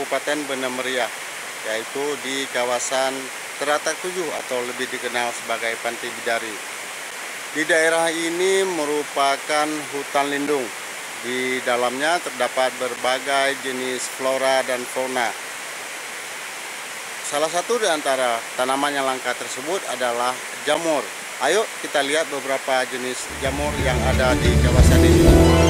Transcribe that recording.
Kabupaten Banda Meriah, yaitu di kawasan Teratak 7 atau lebih dikenal sebagai Pantai Bidari. Di daerah ini merupakan hutan lindung. Di dalamnya terdapat berbagai jenis flora dan fauna. Salah satu di antara tanaman yang langka tersebut adalah jamur. Ayo kita lihat beberapa jenis jamur yang ada di kawasan ini.